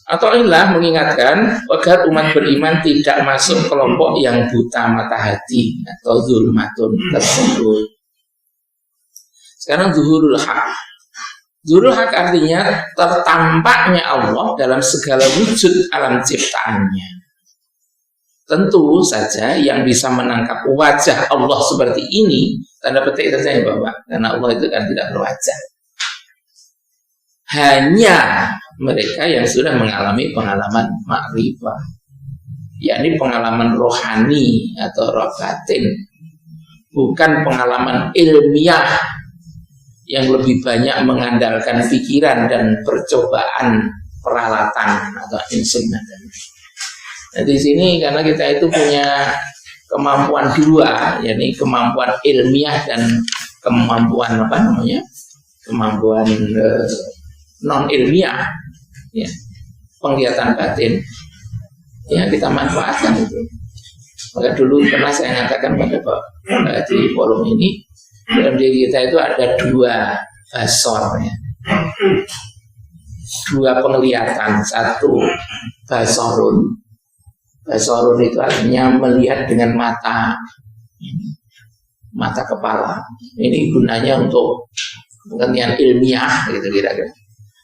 Atau inilah mengingatkan agar umat beriman tidak masuk kelompok yang buta mata hati atau zulmatun tersebut. Sekarang zuhurul haq. Zuhurul haq artinya tertampaknya Allah dalam segala wujud alam ciptaannya. Tentu saja yang bisa menangkap wajah Allah seperti ini, tanda petik saja ya Bapak, karena Allah itu kan tidak berwajah. Hanya mereka yang sudah mengalami pengalaman makrifah, yakni pengalaman rohani atau roh batin, bukan pengalaman ilmiah yang lebih banyak mengandalkan pikiran dan percobaan peralatan atau instrumen. Nah, di sini karena kita itu punya kemampuan dua, yakni kemampuan ilmiah dan kemampuan kemampuan non ilmiah, ya, penglihatan batin, ya kita manfaatkan itu. Maka dulu pernah saya mengatakan pada Pak di forum ini, dalam diri kita itu ada dua basor, ya. Dua penglihatan, satu basorun. Basorun itu artinya melihat dengan mata kepala. Ini gunanya untuk pengertian ilmiah, gitu kira-kira.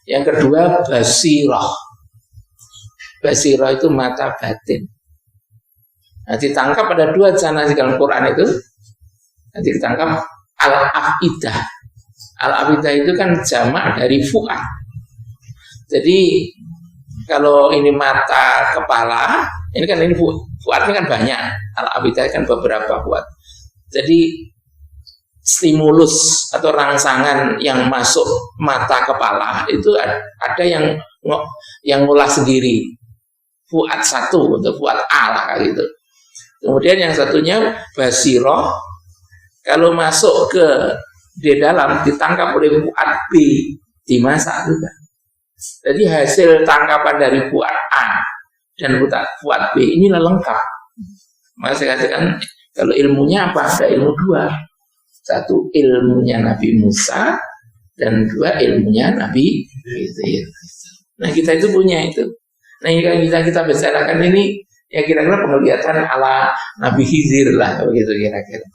Yang kedua basirah. Basirah itu mata batin. Nah, ditangkap ada dua jana di dalam Quran itu. Nanti ditangkap al-afidah. Al-afidah itu kan jamak dari fuad. Jadi kalau ini mata kepala, ini kan ini fuadnya kan banyak. Al-afidah kan beberapa fuad. Jadi stimulus atau rangsangan yang masuk mata kepala itu ada yang ngolah sendiri. Fuad satu untuk fuad A lah gitu. Kemudian yang satunya basiroh, kalau masuk ke di dalam ditangkap oleh fuad B, dimasak juga. Jadi hasil tangkapan dari fuad A dan fuad B ini lengkap. Maka saya katakan kalau ilmunya apa? Ada ilmu dua. Satu ilmunya Nabi Musa dan dua ilmunya Nabi Khidir. Nah kita itu punya itu. Nah ini kan kita bicarakan ini ya kira-kira penglihatan ala Nabi Khidir lah begitu kira-kira.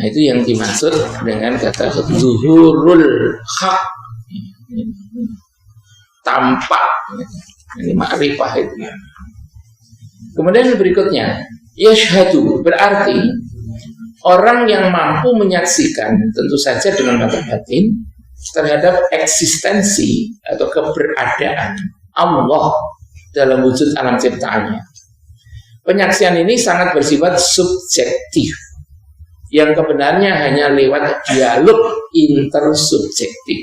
Nah itu yang dimaksud dengan kata zuhurul haq, tampak. Ini makrifah itu. Kemudian berikutnya yashhadu berarti orang yang mampu menyaksikan tentu saja dengan mata batin terhadap eksistensi atau keberadaan Allah dalam wujud alam ciptaannya. Penyaksian ini sangat bersifat subjektif, yang kebenarnya hanya lewat dialog intersubjektif,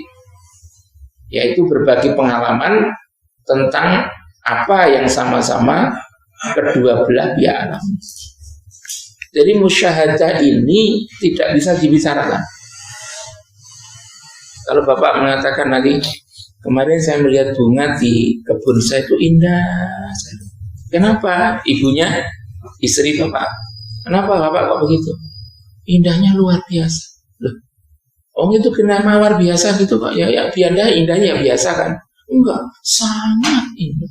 yaitu berbagi pengalaman tentang apa yang sama-sama kedua belah pihak alam. Jadi musyahadah ini tidak bisa dibicarakan. Kalau Bapak mengatakan nanti kemarin saya melihat bunga di kebun saya itu indah. Kenapa? Ibunya, istri Bapak. Kenapa Bapak kok begitu? Indahnya luar biasa. Loh, oh itu kena mawar biasa gitu Pak. Ya biasa indahnya biasa kan? Enggak, sangat indah.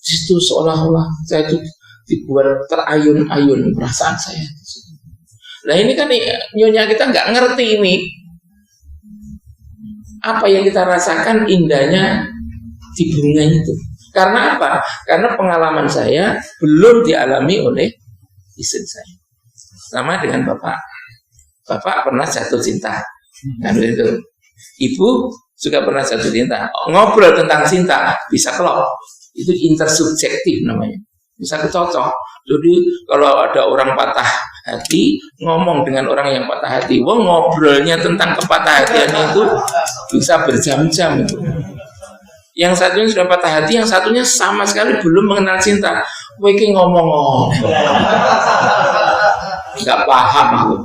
Itu seolah-olah saya itu dibuat terayun-ayun perasaan saya. Nah ini kan nyonya kita nggak ngerti ini apa yang kita rasakan indahnya di bunga itu. Karena apa? Karena pengalaman saya belum dialami oleh istri saya. Sama dengan Bapak. Bapak pernah jatuh cinta, kan itu. Ibu juga pernah jatuh cinta. Ngobrol tentang cinta bisa kelop. Itu intersubjektif namanya. Bisa kecocok. Jadi kalau ada orang patah hati ngomong dengan orang yang patah hati, wah ngobrolnya tentang kepatah-hatiannya itu bisa berjam-jam itu. Yang satunya sudah patah hati, yang satunya sama sekali belum mengenal cinta. Wah ini ngomong-ngomong, nggak paham aku.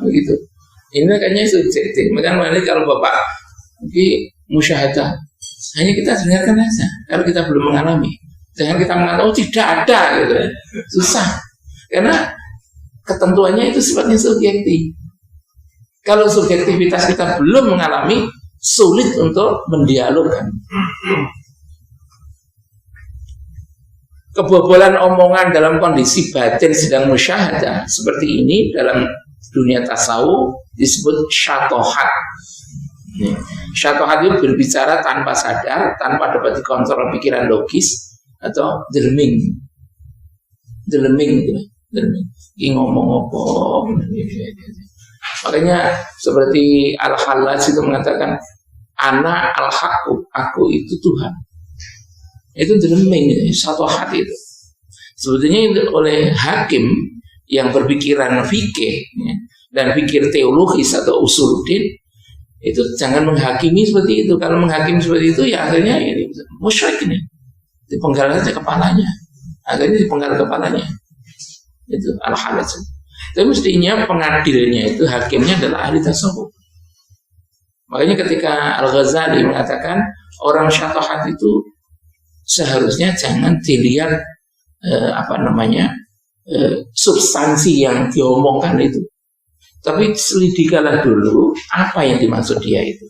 Begitu. Ini kayaknya subjektif. Makanya kalau Bapak ini musyahadah, hanya kita dengarkan saja. Kalau kita belum mengalami. Jangan kita mengatakan, oh tidak ada gitu. Susah. Karena ketentuannya itu sifatnya subjektif. Kalau subjektivitas kita belum mengalami, sulit untuk mendialogkan. Kebobolan omongan dalam kondisi batin sedang musyahadah seperti ini dalam dunia tasawuf disebut syatohat. Syatohat itu berbicara tanpa sadar, tanpa dapat dikontrol pikiran logis atau delming. Ini ngomong apa? Makanya seperti Al-Hallaj itu mengatakan, ana al-haqqu, aku itu Tuhan. Itu delming, satu hati itu. Sebetulnya oleh hakim yang berpikiran fikih dan pikir teologis atau usuluddin itu jangan menghakimi seperti itu. Kalau menghakimi seperti itu ya akhirnya ini musyrik ini. Dipenggal saja kepalanya. Akhirnya dipenggal kepalanya. Itu Al-Hallaj. Tapi mestinya pengadilnya itu hakimnya adalah ahli tasawuf. Makanya ketika Al-Ghazali mengatakan orang syatohat itu seharusnya jangan dilihat substansi yang diomongkan itu, tapi selidikanlah dulu apa yang dimaksud dia itu.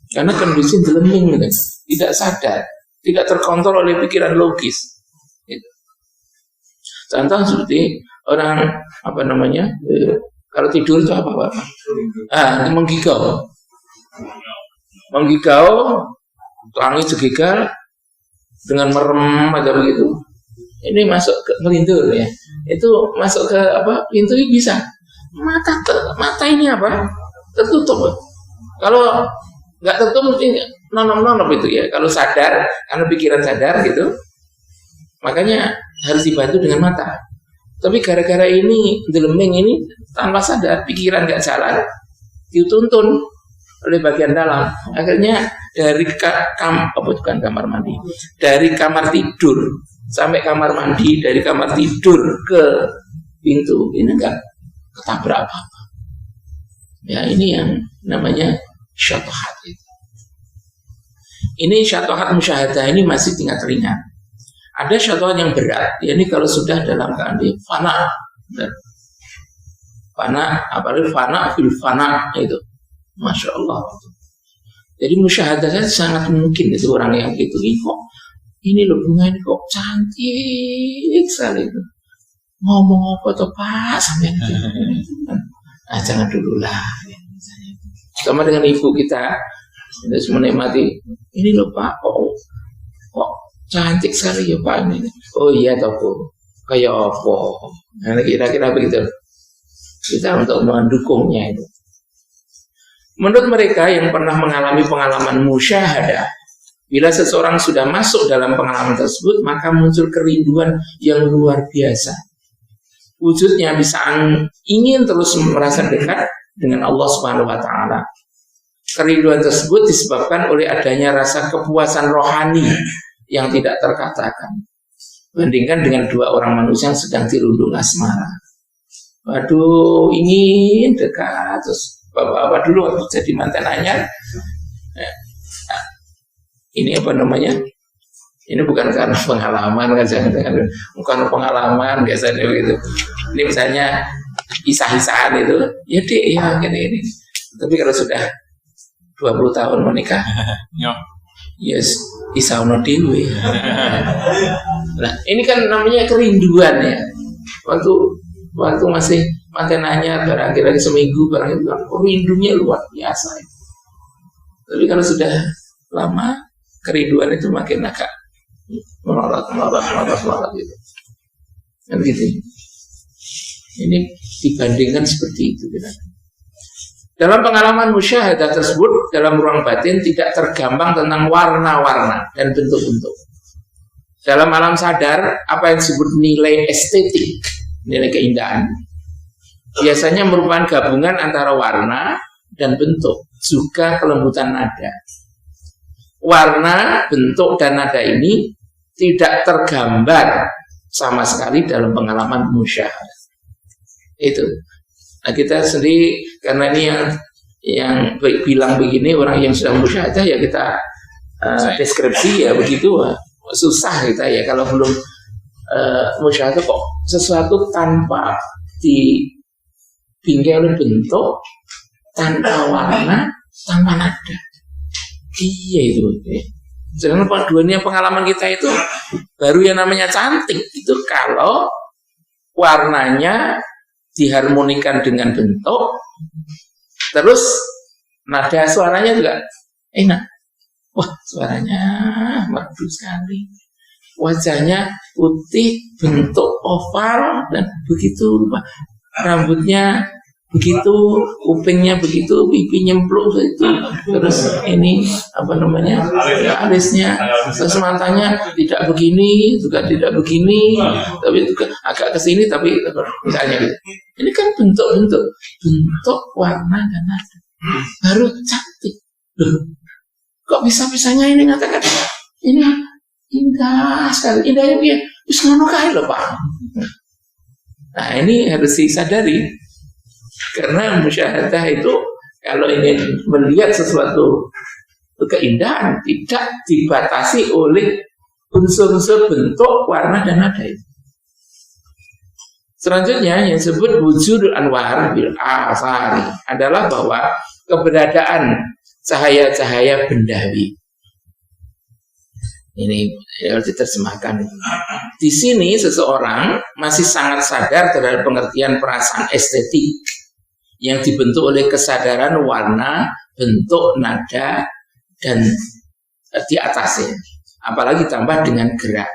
Karena kondisi delemming gitu, tidak sadar, tidak terkontrol oleh pikiran logis. Gitu. Contoh seperti orang kalau tidur itu apa? Menggigau, langit segigal dengan merem aja begitu. Ini masuk ke ngelindur ya. Itu masuk ke pintu ini bisa. Mata ini tertutup. Kalau nggak tertutup mesti nonop itu ya. Kalau sadar, karena pikiran sadar gitu, makanya harus dibantu dengan mata. Tapi gara-gara ini delemming ini tanpa sadar, pikiran nggak jalan, dituntun oleh bagian dalam. Akhirnya dari kamar mandi, dari kamar tidur sampai kamar mandi, dari kamar tidur ke pintu ini enggak ketabrak apa-apa. Ya ini yang namanya syatohat itu. Ini syatohat musyahadah ini masih tingkat ringan. Ada syatohat yang berat. Ini kalau sudah dalam keadaan fana, apalagi fana fil fana itu, masya Allah. Jadi musyahadahnya sangat mungkin itu orang yang gitu. Ini loh bunga ini kok cantik sekali itu. Ngomong apa tuh Pak sampai nah jangan dulu lah. Sama dengan ibu kita terus menikmati. Ini loh Pak kok cantik sekali ya Pak ini. Oh iya toh Bu. Kayak apa? Nah kira-kira begitu. Kita untuk mendukungnya itu. Menurut mereka yang pernah mengalami pengalaman musyahadah, bila seseorang sudah masuk dalam pengalaman tersebut, maka muncul kerinduan yang luar biasa. Wujudnya bisa ingin terus merasa dekat dengan Allah Subhanahu wa Ta'ala. Kerinduan tersebut disebabkan oleh adanya rasa kepuasan rohani yang tidak terkatakan. Bandingkan dengan dua orang manusia yang sedang dirundung asmara. Waduh, ingin dekat terus. Bapak-bapak dulu waktu jadi mantan anyar. Ini ini bukan karena pengalaman kan, bukan pengalaman biasanya begitu. Ini misalnya isah-isahan itu, ya dek ya gini. Tapi kalau sudah 20 tahun menikah, yes, isauno dewe. Nah, ini kan namanya kerinduan ya. Waktu masih mantan anyar, barangkali lagi seminggu, barangkali rindunya luar biasa. Tapi kalau sudah lama, kerinduan itu makin agak melorot gitu. Kan gitu. Ini dibandingkan seperti itu. Dalam pengalaman musyahadah tersebut, dalam ruang batin tidak tergambar tentang warna-warna dan bentuk-bentuk. Dalam alam sadar, apa yang disebut nilai estetik, nilai keindahan, biasanya merupakan gabungan antara warna dan bentuk, juga kelembutan nada. Warna, bentuk, dan nada ini tidak tergambar sama sekali dalam pengalaman musyahadah. Itu. Nah kita sendiri, karena ini yang bilang begini, orang yang sedang musyahadah ya kita deskripsi ya begitu, susah kita ya kalau belum musyahadah kok sesuatu tanpa dibingkai oleh bentuk, tanpa warna, tanpa nada. Iya itu. Jangan dunia pengalaman kita itu baru yang namanya cantik itu kalau warnanya diharmonikan dengan bentuk, terus nada suaranya juga enak. Wah, suaranya merdu sekali. Wajahnya putih, bentuk oval dan begitu rupa. Rambutnya begitu, kupingnya begitu, pipi nyemplung begitu. Terus ini apa namanya? Alisnya, terus matanya tidak begini, juga tidak begini, tapi juga agak ke sini tapi misalnya gitu. Ini kan bentuk warna dan nada. Baru cantik. Loh, kok bisa-bisanya ini mengatakan ini indah sekali, indahnya dia bisa ngono kae lho Pak. Nah ini harus disadari karena musyahadah itu kalau ingin melihat sesuatu keindahan tidak dibatasi oleh unsur-unsur bentuk, warna dan nada itu. Selanjutnya yang disebut wujudul anwar bil asari adalah bahwa keberadaan cahaya-cahaya bendawi. Ini harus diterjemahkan. Di sini seseorang masih sangat sadar terhadap pengertian perasaan estetik yang dibentuk oleh kesadaran warna, bentuk, nada, dan di atasnya. Apalagi tambah dengan gerak.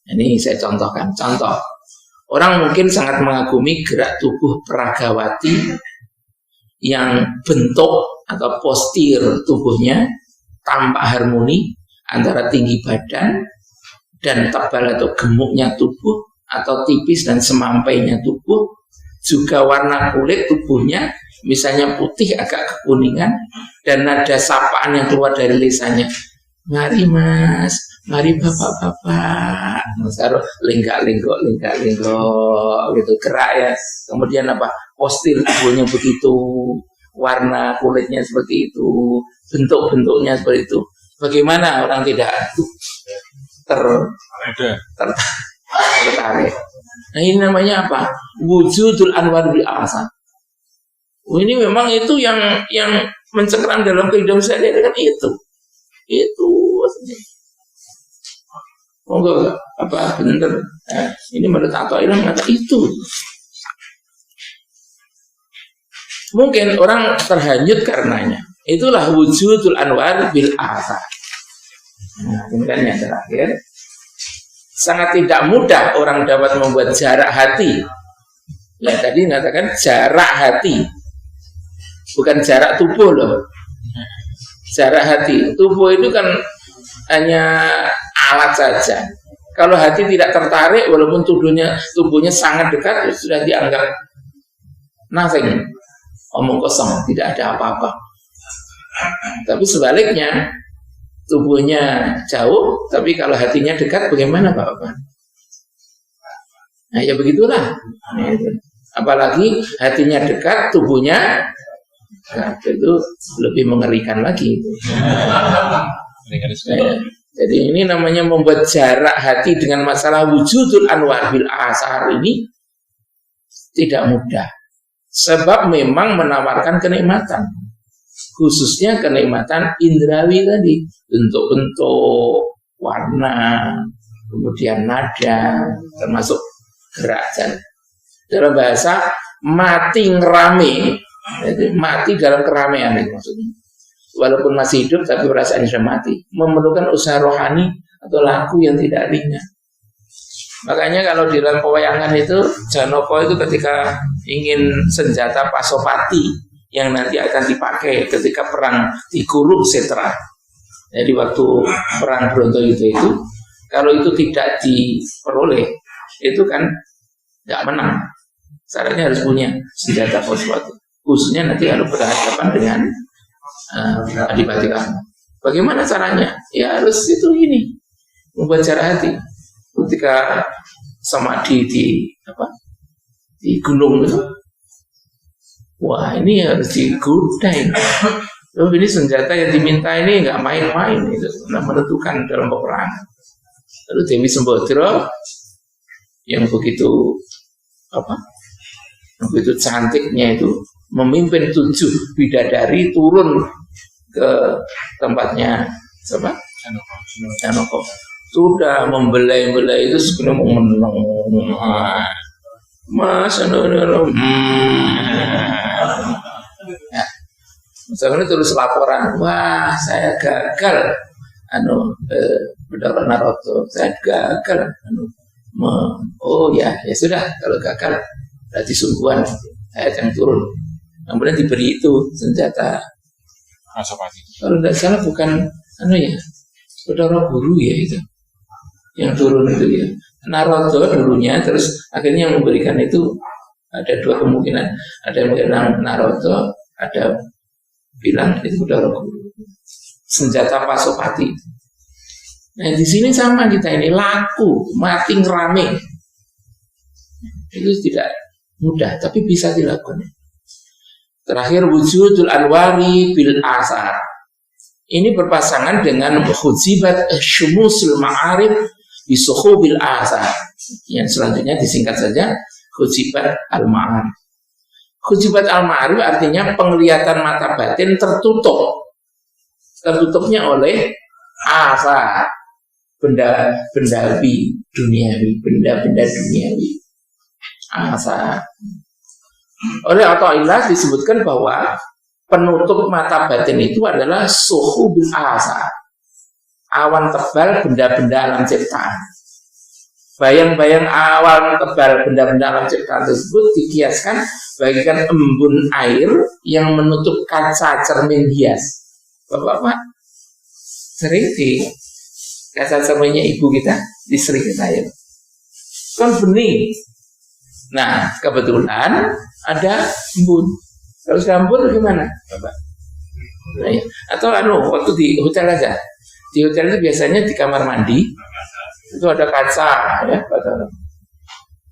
Ini saya contohkan. Contoh, orang mungkin sangat mengagumi gerak tubuh Peragawati yang bentuk atau postur tubuhnya tampak harmoni antara tinggi badan dan tebal atau gemuknya tubuh atau tipis dan semampainya tubuh, juga warna kulit tubuhnya misalnya putih agak kekuningan dan nada sapaan yang keluar dari lisannya, mari mas, mari bapak-bapak, taruh lenggak-lenggok gitu, gerak ya. Kemudian apa, postur tubuhnya begitu, warna kulitnya seperti itu, bentuk-bentuknya seperti itu. Bagaimana orang tidak tertarik? Nah ini namanya apa? Wujudul anwar bil asar. Ini memang itu yang mencengkeram dalam kehidupan sehari-hari kan itu. Monggo apa benar? Ini menurut Athaillah mengatakan itu. Mungkin orang terhanyut karenanya. Itulah wujudul anwar bil asar. Nah, kemudian yang terakhir, sangat tidak mudah orang dapat membuat jarak hati. Ya tadi mengatakan jarak hati, bukan jarak tubuh loh. Jarak hati, tubuh itu kan hanya alat saja. Kalau hati tidak tertarik, walaupun tubuhnya sangat dekat, sudah dianggap nothing, omong kosong, tidak ada apa-apa. Tapi sebaliknya, tubuhnya jauh, tapi kalau hatinya dekat, bagaimana Bapak? Nah ya begitulah. Apalagi hatinya dekat, tubuhnya itu lebih mengerikan lagi. Jadi ini namanya membuat jarak hati dengan masalah wujudul anwar bil asar ini tidak mudah. Sebab memang menawarkan kenikmatan. Khususnya kenikmatan indrawi tadi, bentuk-bentuk, warna, kemudian nada, termasuk gerak. Dalam bahasa mati ngerame, jadi mati dalam keramaian itu maksudnya. Walaupun masih hidup tapi perasaannya sudah mati, memerlukan usaha rohani atau laku yang tidak ringan. Makanya kalau di dalam pewayangan itu Janoko itu ketika ingin senjata Pasopati yang nanti akan dipakai ketika perang di Kurukshetra. Jadi waktu perang Brontoyuda itu, kalau itu tidak diperoleh, itu kan nggak menang. Syaratnya harus punya senjata Pasopati. Khususnya nanti harus berhadapan dengan Adipati Karna. Bagaimana caranya? Ya harus itu gini, membuat jarak hati. Ketika samadhi di gunung itu, wah ini harus digodai. Loh, ini senjata yang diminta ini nggak main-main itu, menentukan dalam peperangan. Lalu Dewi Sembodra yang begitu cantiknya itu memimpin 7 bidadari turun ke tempatnya siapa? Janoko. Sudah membelai-belai itu sebenarnya mau menang. Mas, ya. Misalnya terus laporan, wah saya gagal, Bathara Narada, saya gagal, oh ya sudah, kalau gagal berarti sungguhan ayat yang turun. Kemudian diberi itu senjata. Kalau tidak salah bukan Bathara Guru ya itu, yang turun itu ya. Narada dulunya, terus akhirnya yang memberikan itu ada dua kemungkinan. Ada yang bilang Narada, ada bilang itu Bathara Guru. Senjata Pasopati. Nah di sini sama kita ini laku, mati ngerame. Itu tidak mudah, tapi bisa dilakukan. Terakhir wujudul anwari bil asar. Ini berpasangan dengan hujibat syumusul ma'arif bisuhubil asar. Yang selanjutnya disingkat saja hujibat al-ma'arif. Hujibat al-ma'arif artinya penglihatan mata batin tertutup. Tertutupnya oleh asar, benda-benda duniawi, benda-benda duniawi. Asar. Oleh Athaillah disebutkan bahwa penutup mata batin itu adalah suhubil asar. Awan tebal benda-benda alam ciptaan. Bayang-bayang awan tebal benda-benda alam ciptaan tersebut dikiaskan bagaikan embun air yang menutup kaca cermin hias. Bapak-bapak sering di kaca cerminnya ibu kita diserikit air. Kan bening. Nah, kebetulan ada embun. Kalau sudah embun gimana, Bapak? Nah, ya. Atau waktu di hotel aja. Di hotel itu biasanya di kamar mandi itu ada kaca ya,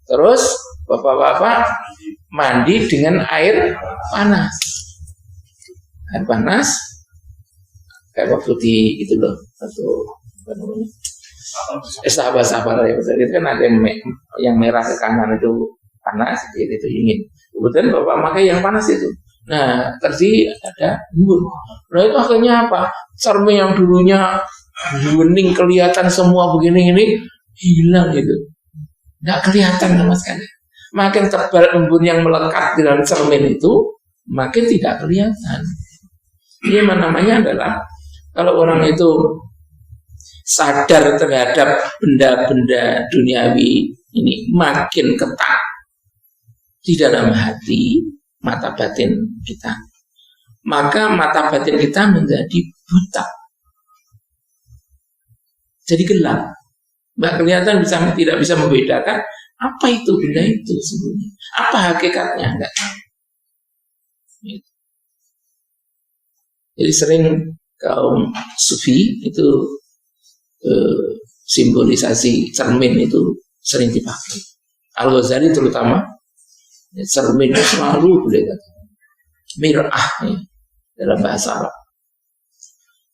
terus bapak-bapak mandi dengan air panas. Air panas kayak waktu di itu loh, atau apa namanya? Sabar ya, betul. Itu kan ada yang merah ke kanan itu panas, itu dingin. Kemudian bapak pakai yang panas itu. Nah, tadi ada embun. Nah, itu akhirnya apa? Cermin yang dulunya bening kelihatan semua begini ini hilang gitu. Nggak kelihatan sama sekali. Makin tebal embun yang melekat di dalam cermin itu, makin tidak kelihatan. Ini namanya adalah kalau orang itu sadar terhadap benda-benda duniawi ini makin ketat di dalam hati, mata batin kita, maka mata batin kita menjadi buta, jadi gelap, nggak kelihatan, tidak bisa membedakan apa itu benda itu sebenarnya, apa hakikatnya, enggak. Jadi sering kaum sufi itu simbolisasi cermin itu sering dipakai. Al-Ghazali terutama. Cermin selalu boleh katakan mir'ah ya, dalam bahasa Arab.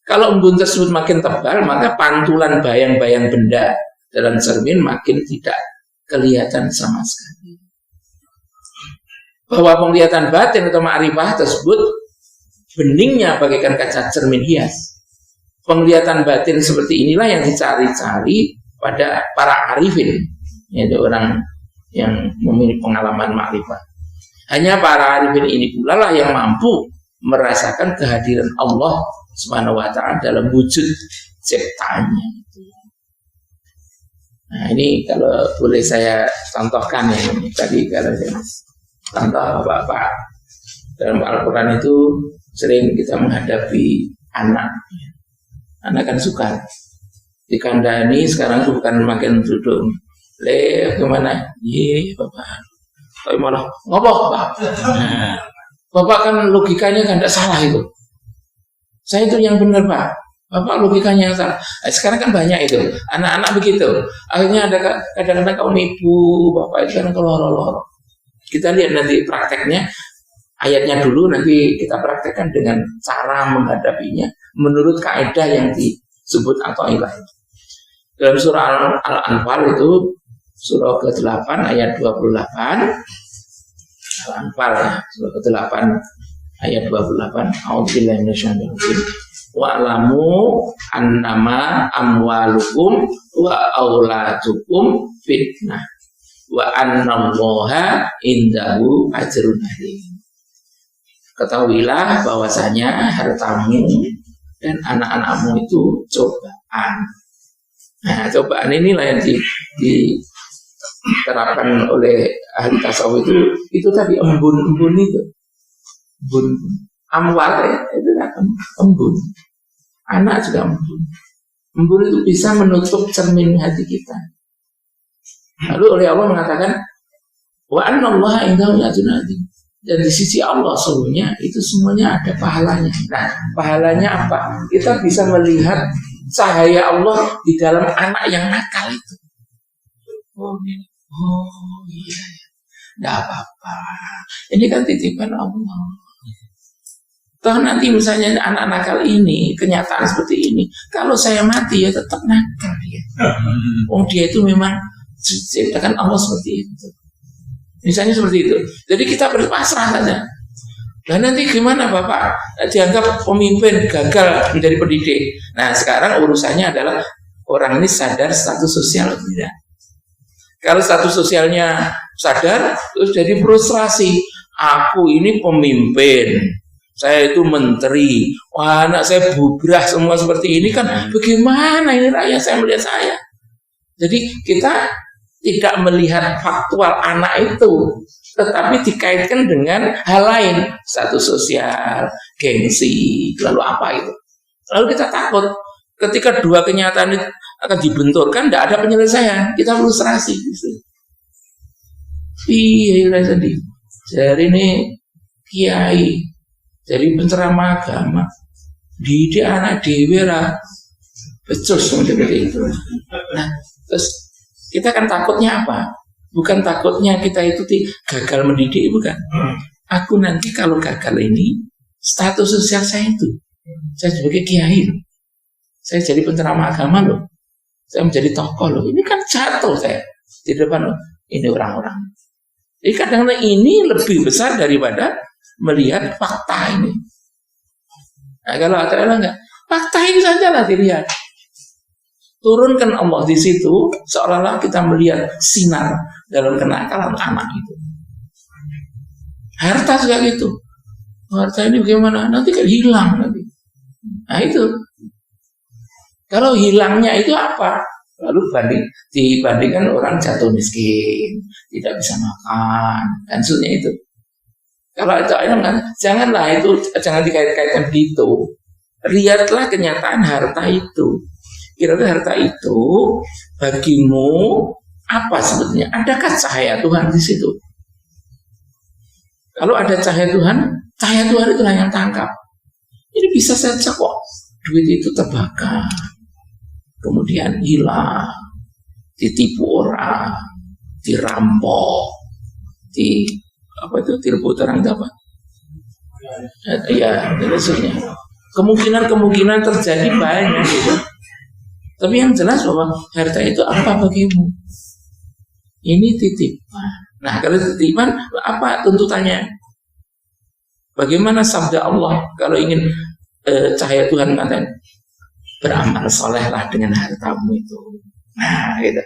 Kalau embun tersebut makin tebal, maka pantulan bayang-bayang benda dalam cermin makin tidak kelihatan sama sekali. Bahwa penglihatan batin atau ma'rifah tersebut beningnya bagaikan kaca cermin hias. Penglihatan batin seperti inilah yang dicari-cari pada para arifin, yaitu orang yang memiliki pengalaman makrifat. Hanya para arifin ini pula lah yang mampu merasakan kehadiran Allah Subhanahu wa ta'ala dalam wujud ciptaannya. Nah, ini kalau boleh saya contohkan ya, tadi kalau saya contoh Bapak dalam Al-Quran itu sering kita menghadapi anak. Anak kan suka dikandani, sekarang itu bukan makin duduk. Kemana? Iya, Bapak. Tapi malah ngopo, Pak. Bapak kan logikanya kan tidak salah itu. Saya itu yang benar, Pak. Bapak logikanya yang salah. Sekarang kan banyak itu. Anak-anak begitu. Akhirnya ada kadang-kadang kaum ibu, Bapak itu kan keloro-loro. Kita lihat nanti prakteknya. Ayatnya dulu, nanti kita praktekkan dengan cara menghadapinya menurut kaidah yang disebut Athaillah. Dalam surah Al-Anfal itu surah ke-8 ayat 28. Al-Anfal ya, surah ke-8 ayat 28. A'udzubillahi minasyaitonir rajim. Wa'lamu annama amwalukum wa auladukum fitnah wa annallaha indahu ajrun alim. Ketahuilah bahwasanya hartamu dan anak-anakmu itu cobaan. Nah, cobaan inilah yang diterapkan oleh ahli tasawuf itu tadi embun itu. Embun amwal ya, itu kan embun. Anak juga embun. Embun itu bisa menutup cermin hati kita. Lalu oleh Allah mengatakan wa annallaha indahu ajrun adim. Dan di sisi Allah sesungguhnya itu semuanya ada pahalanya. Nah, pahalanya apa? Kita bisa melihat cahaya Allah di dalam anak yang nakal itu. Oh iya, tidak apa-apa. Ini kan titipan Allah. Toh nanti misalnya anak nakal ini, kenyataan seperti ini, kalau saya mati ya tetap nakal dia. Dia itu memang diciptakan Allah seperti itu. Misalnya seperti itu. Jadi kita berpasrah saja. Nah nanti gimana Bapak? Dianggap pemimpin gagal menjadi pendidik. Nah sekarang urusannya adalah orang ini sadar status sosial atau tidak. Kalau status sosialnya sadar, terus jadi frustrasi. Aku ini pemimpin, saya itu menteri, wah anak saya bubrah semua seperti ini kan, bagaimana ini rakyat saya melihat saya. Jadi kita tidak melihat faktual anak itu, tetapi dikaitkan dengan hal lain, status sosial, gengsi, lalu apa itu. Lalu kita takut ketika dua kenyataan itu akan dibenturkan, tidak ada penyelesaian, kita frustrasi. Iya tadi, jadi ini kiai, jadi penceramah agama, didik anak dewe lah, becus seperti itu. Nah, terus kita kan takutnya apa? Bukan takutnya kita itu gagal mendidik, bukan. Aku nanti kalau gagal ini, status sosial saya itu, saya sebagai kiai loh, saya jadi penceramah agama loh, saya menjadi tokoh loh, ini kan jatuh saya di depan loh, ini orang-orang. Jadi kadang-kadang ini lebih besar daripada melihat fakta ini. Nah kalau ada enggak, fakta ini saja lah dilihat. Turunkan Allah di situ, seolah-olah kita melihat sinar dalam kenakalan anak itu. Harta juga gitu. Harta ini bagaimana? Nanti kan hilang nanti. Nah itu. Kalau hilangnya itu apa? Lalu dibandingkan orang jatuh miskin, tidak bisa makan, dan sebagainya itu. Kalau itu janganlah itu, jangan dikait-kaitkan begitu. Lihatlah kenyataan harta itu. Kira-kira harta itu bagimu apa sebetulnya? Adakah cahaya Tuhan di situ? Kalau ada cahaya Tuhan itulah yang tangkap. Ini bisa saja kok duit itu terbakar, kemudian hilang, ditipu orang, dirampok, direbut orang itu apa? Ya, maksudnya kemungkinan terjadi banyak gitu. Tapi yang jelas bahwa harta itu apa bagimu? Ini titipan. Nah, kalau titipan apa tuntutannya? Bagaimana sabda Allah kalau ingin cahaya Tuhan mengatakan beramal solehlah dengan hartamu itu. Nah, gitu.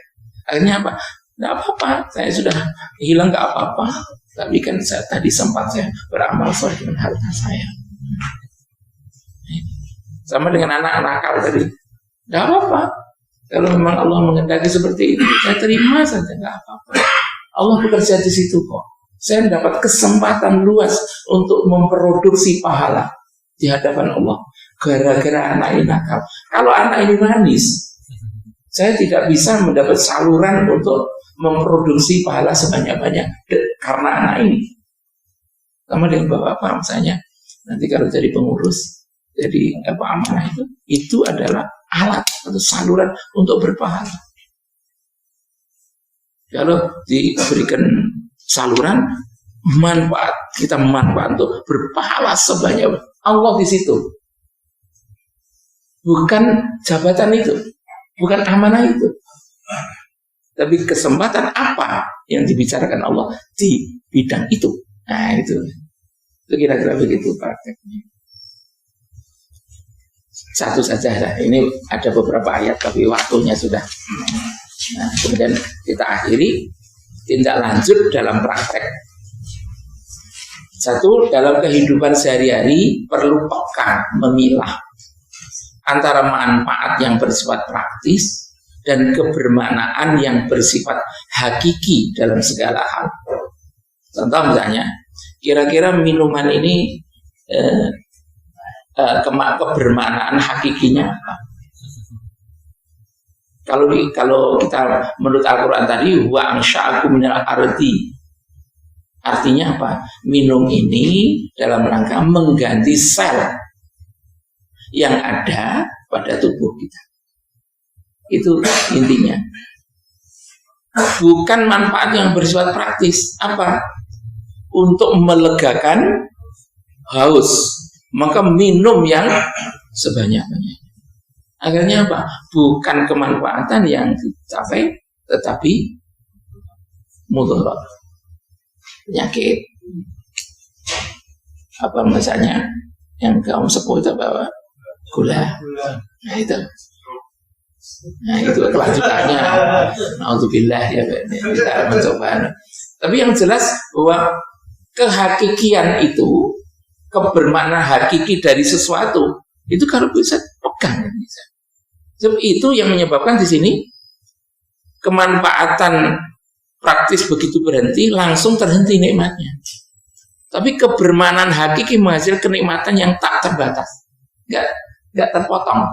Akhirnya apa? Tidak apa-apa, saya sudah hilang, nggak apa-apa. Tapi kan tadi sempat saya beramal soleh dengan harta saya. Sama dengan anak nakal tadi. Tidak apa-apa. Kalau memang Allah menghendaki seperti itu, saya terima saja, tidak apa-apa. Allah bekerja di situ kok. Saya mendapat kesempatan luas untuk memproduksi pahala di hadapan Allah. Gara-gara anak ini nakal. Kalau anak ini manis, saya tidak bisa mendapat saluran untuk memproduksi pahala sebanyak-banyak karena anak ini. Sama dengan bapak-bapak misalnya, nanti kalau jadi pengurus, jadi amanah itu adalah alat atau saluran untuk berpahala. Kalau diberikan saluran kita manfaat untuk berpahala sebanyak Allah di situ. Bukan jabatan itu, bukan amanah itu, tapi kesempatan apa yang dibicarakan Allah di bidang itu. Nah itu Itu kira-kira begitu prakteknya. Satu saja lah. Ini ada beberapa ayat tapi waktunya sudah. Nah, kemudian kita akhiri tindak lanjut dalam praktek. Satu, dalam kehidupan sehari-hari perlu peka memilah antara manfaat yang bersifat praktis dan kebermanaan yang bersifat hakiki dalam segala hal. Contoh misalnya, kira-kira minuman ini kebermanaan hakikinya apa? Kalau kita menurut Al-Quran tadi, wa ansha'akum minal ardi, artinya apa? Minum ini dalam rangka mengganti sel yang ada pada tubuh kita. Itu intinya. Bukan manfaat yang bersifat praktis. Apa? Untuk melegakan haus, maka minum yang sebanyak-banyaknya. Akhirnya apa? Bukan kemanfaatan yang dicapai, tetapi mudarat, penyakit. Apa misalnya yang kaum sepuh itu bawa gula. Nah itu kelanjutannya. Alhamdulillah ya, kita mencoba. Tapi yang jelas bahwa kehakikian itu, kebermaknaan hakiki dari sesuatu itu kalau bisa pegang bisa. Sebab itu yang menyebabkan di sini kemanfaatan praktis begitu berhenti, langsung terhenti nikmatnya. Tapi kebermaknaan hakiki menghasilkan kenikmatan yang tak terbatas, nggak terpotong.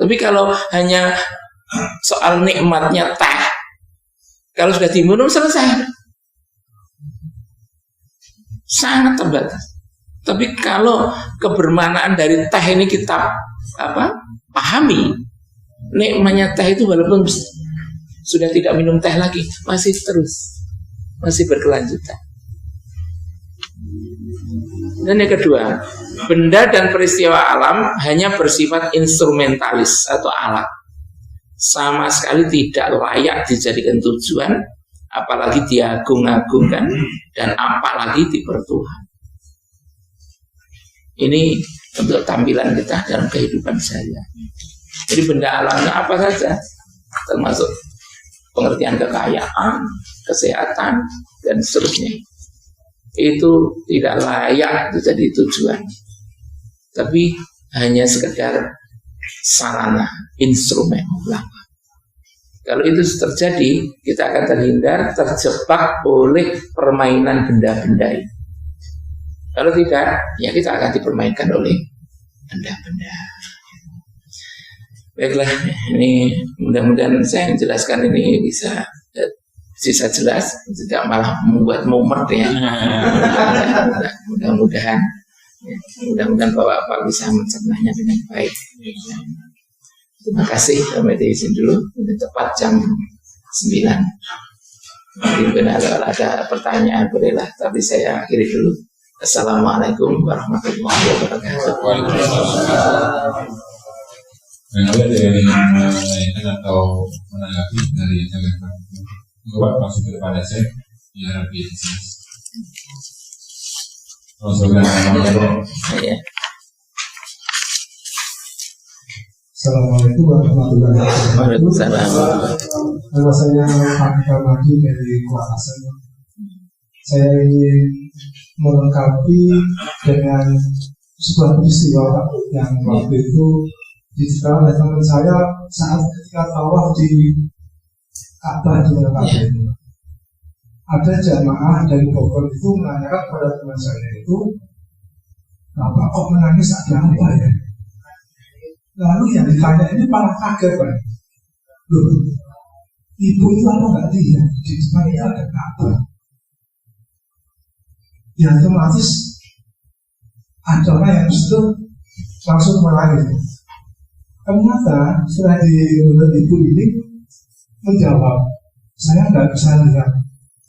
Tapi kalau hanya soal nikmatnya teh, kalau sudah diminum selesai, sangat terbatas. Tapi kalau kebermanaan dari teh ini kita pahami, nikmatnya teh itu walaupun sudah tidak minum teh lagi, masih berkelanjutan. Dan yang kedua, benda dan peristiwa alam hanya bersifat instrumentalis atau alat, sama sekali tidak layak dijadikan tujuan, apalagi diagung-agungkan, dan apalagi dipertuhan. Ini untuk tampilan kita dalam kehidupan sehari-hari. Jadi benda alamnya apa saja, termasuk pengertian kekayaan, kesehatan, dan seterusnya, itu tidak layak jadi tujuan, tapi hanya sekedar sarana, instrumen. Kalau itu terjadi, kita akan terjebak oleh permainan benda-benda ini. Kalau tidak, ya kita akan dipermainkan oleh benda-benda. Baiklah, ini mudah-mudahan saya menjelaskan ini bisa jelas, tidak malah membuat mumet ya. Mudah-mudahan Bapak bisa mencernanya dengan baik. Terima kasih, sampai di sini dulu. Ini tepat jam 9. Mungkin benar ada pertanyaan bolehlah, tapi saya akhiri dulu. Assalamualaikum warahmatullahi wabarakatuh. Ada dari menanyakan atau menanggapi dari yang saya buat masuk kepada saya ya Rabbi bisnis. Assalamualaikum warahmatullahi wabarakatuh. Nama saya Pak Kamadi dari Kuala. Saya ingin melengkapi dengan sebuah peristiwa yang waktu itu diceritakan oleh teman saya saat ketika tawaf di Ka'bah di Mekah. Ada jamaah dari Bogor itu menanyakan kepada teman saya itu, Bapak kok menangis, ada apa ya? Lalu yang ditanya ini malah kaget, Pak. Loh, ibu itu apa nggak lihat di depan itu ada Ka'bah? Ya otomatis ada orang yang disitu langsung menangis. Ternyata setelah diundang ibu ini menjawab, saya nggak bisa lihat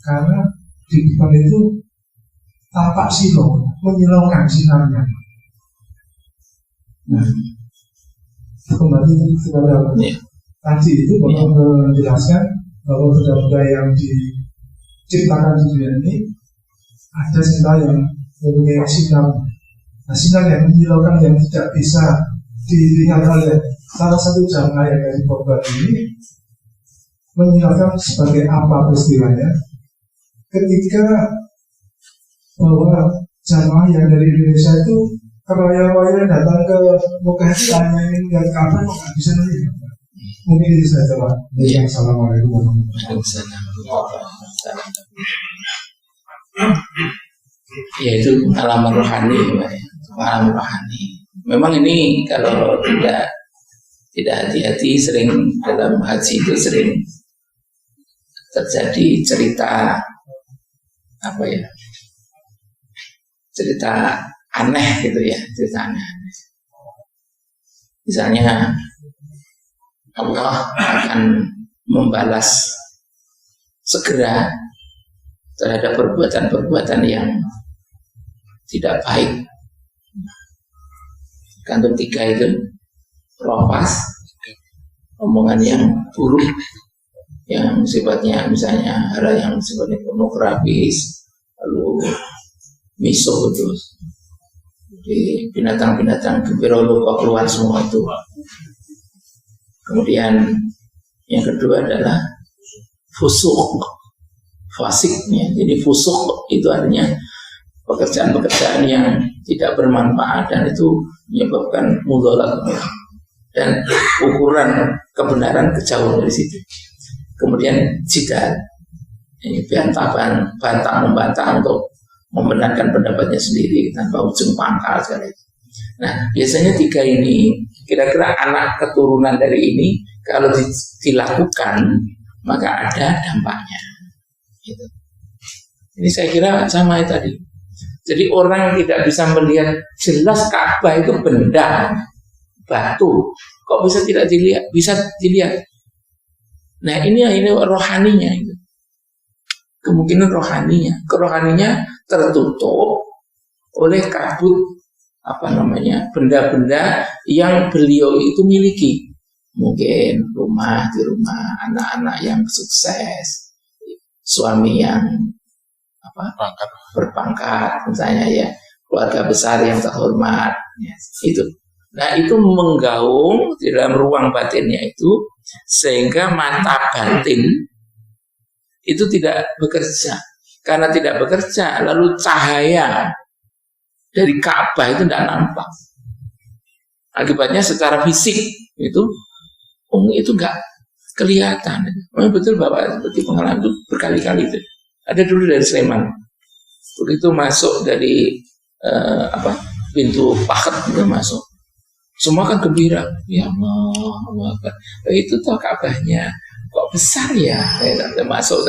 karena di depan itu tapak silo menyilaukan sinarnya. Nah, kembali kepada tadi itu Bapak menjelaskan bahwa benda-benda yang diciptakan di dunia ini ada cinta yang mempunyai sinar. Nah, sinar yang menyilaukan yang tidak bisa dilihat oleh salah satu jamaah yang dari korban ini menyilaukan sebagai apa peristiwanya ketika bahwa jamaah yang dari Indonesia itu keroyok-royok datang ke Mekah itu hanya ingin melihat Ka'bah kok nggak bisa melihat. Mungkin itu saja Pak. Assalamualaikum warahmatullahi Waalaikumsalam. Ya itu pengalaman rohani, Pak. Pengalaman rohani. Memang ini kalau tidak hati-hati sering dalam haji itu sering terjadi cerita apa ya? Cerita aneh gitu ya, cerita aneh. Misalnya Allah akan membalas segera terhadap perbuatan-perbuatan yang tidak baik. Kantung 3 itu ropas, omongan yang buruk, yang sifatnya misalnya hal yang sifatnya pornografis, lalu miso itu, di binatang-binatang gembirolo keluar semua itu. Kemudian yang kedua adalah fusuk, fasiknya. Jadi fusuk itu artinya pekerjaan-pekerjaan yang tidak bermanfaat dan itu menyebabkan mudharat dan ukuran kebenaran kejauhan dari situ. Kemudian jidal, ini bantah membantah untuk membenarkan pendapatnya sendiri tanpa ujung pangkal sekali. Nah, biasanya 3 ini kira-kira anak keturunan dari ini kalau dilakukan maka ada dampaknya. Gitu. Ini saya kira sama itu tadi. Jadi orang tidak bisa melihat jelas Ka'bah itu benda batu, kok bisa tidak dilihat? Bisa dilihat. Nah ini rohaninya itu. Kemungkinan kerohaninya tertutup oleh kabut benda-benda yang beliau itu miliki. Mungkin rumah, anak-anak yang sukses, suami yang berpangkat misalnya ya, keluarga besar yang terhormat ya, itu. Nah itu menggaung di dalam ruang batinnya itu sehingga mata batin itu tidak bekerja. Karena tidak bekerja, lalu cahaya dari Ka'bah itu tidak nampak. Akibatnya secara fisik itu nggak kelihatan. Memang betul Bapak seperti pengalaman itu berkali-kali itu. Ada dulu dari Sleman. Begitu masuk dari pintu paket itu masuk. Semua kan gembira. Ya Allah. Itu tuh Ka'bahnya. Kok besar ya? Saya masuk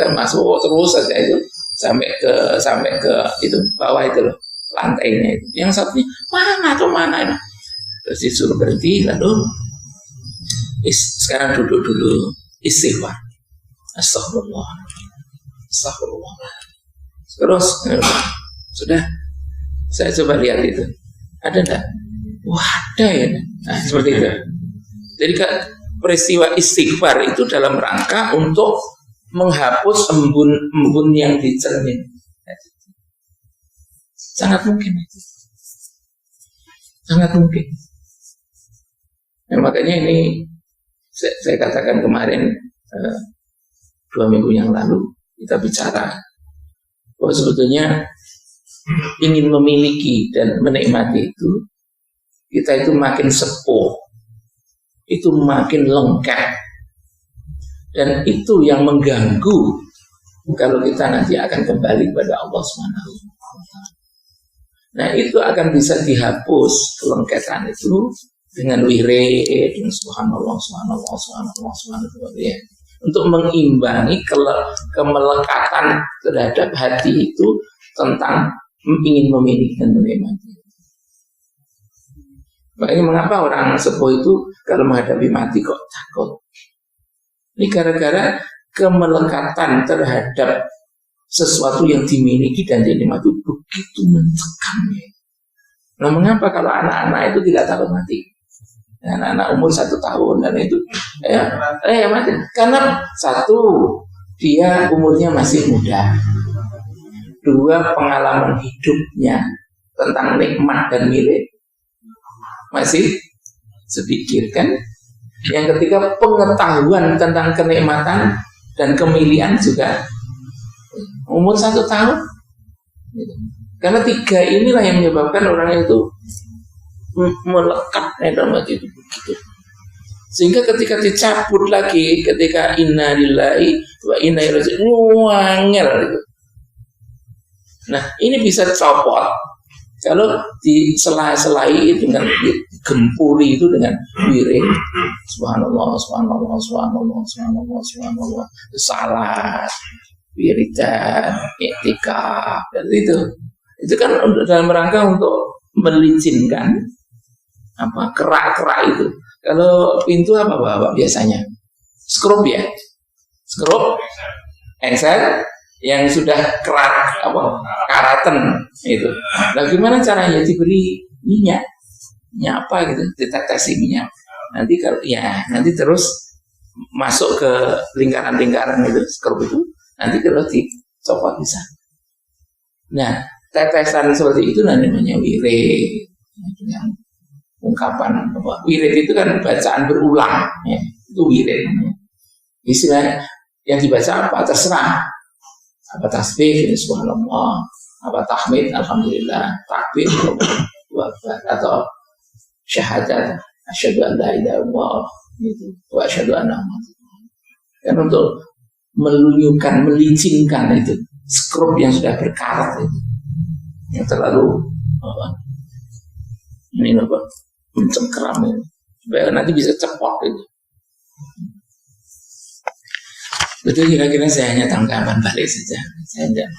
terus saja itu sampai ke itu bawah itu loh, lantainya itu. Yang satunya mana ini? Terus disuruh berhenti, lalu sekarang duduk dulu, istighfar. Astagfirullah. Terus sudah saya coba lihat itu. Ada enggak? Wah, ada ya. Nah, seperti itu. Jadi peristiwa istighfar itu dalam rangka untuk menghapus embun yang di cermin. Sangat mungkin itu. Sangat mungkin. Nah, makanya ini saya katakan kemarin 2 minggu yang lalu kita bicara bahwa sebetulnya ingin memiliki dan menikmati itu, kita itu makin sepuh, itu makin lengkap, dan itu yang mengganggu kalau kita nanti akan kembali kepada Allah Subhanahu wa Ta'ala. Nah itu akan bisa dihapus kelengkatan itu dengan wirid, dengan subhanallah ya, untuk mengimbangi kemelekatan terhadap hati itu tentang ingin memiliki dan menikmati. Makanya mengapa orang sepuh itu kalau menghadapi mati kok takut? Ini gara-gara kemelekatan terhadap sesuatu yang dimiliki dan dinikmati begitu mencekamnya. Nah, mengapa kalau anak-anak itu tidak takut mati? Anak-anak umur 1 tahun dan itu mati. Karena satu, dia umurnya masih muda. dua pengalaman hidupnya tentang nikmat dan milik masih sedikit kan. Yang ketiga pengetahuan tentang kenikmatan dan kemilian juga umur 1 tahun. Karena 3 inilah yang menyebabkan orang itu melekat dalam hati itu begitu. Sehingga ketika dicabut lagi, ketika inna lillahi wa inna ilaihi raji'un, wangel gitu. Nah, ini bisa copot kalau disela-selai dengan gempuri itu dengan wirid subhanallah subhanallah subhanallah subhanallah subhanallah, salat, wiridan, iktikaf, dan itu kan dalam rangka untuk melicinkan kerak-kerak itu. Kalau pintu apa Bapak biasanya? Skrup ya? Skrup, engsel yang sudah karatan itu. Nah, gimana caranya? Diberi minyak apa gitu, ditetesi minyak. Nanti terus masuk ke lingkaran-lingkaran itu, skrup itu, nanti terus dicopot bisa. Nah, tetesan seperti itu namanya wirid. Yang ungkapan wirid itu kan bacaan berulang, ya. Itu wirid. Istilah yang dibaca apa terserah, apa tasbih subhanallah, apa tahmid alhamdulillah, takbir atau syahadat asyhadu an la ilaha illallah itu wa asyhadu anna muhammadan. Kan untuk melunyukan, melicinkan itu skrup yang sudah berkarat itu, yang terlalu mencengkeram itu, supaya nanti bisa cepot itu. Betul, kira-kira saya hanya tanggapan balik saja. Saya tidak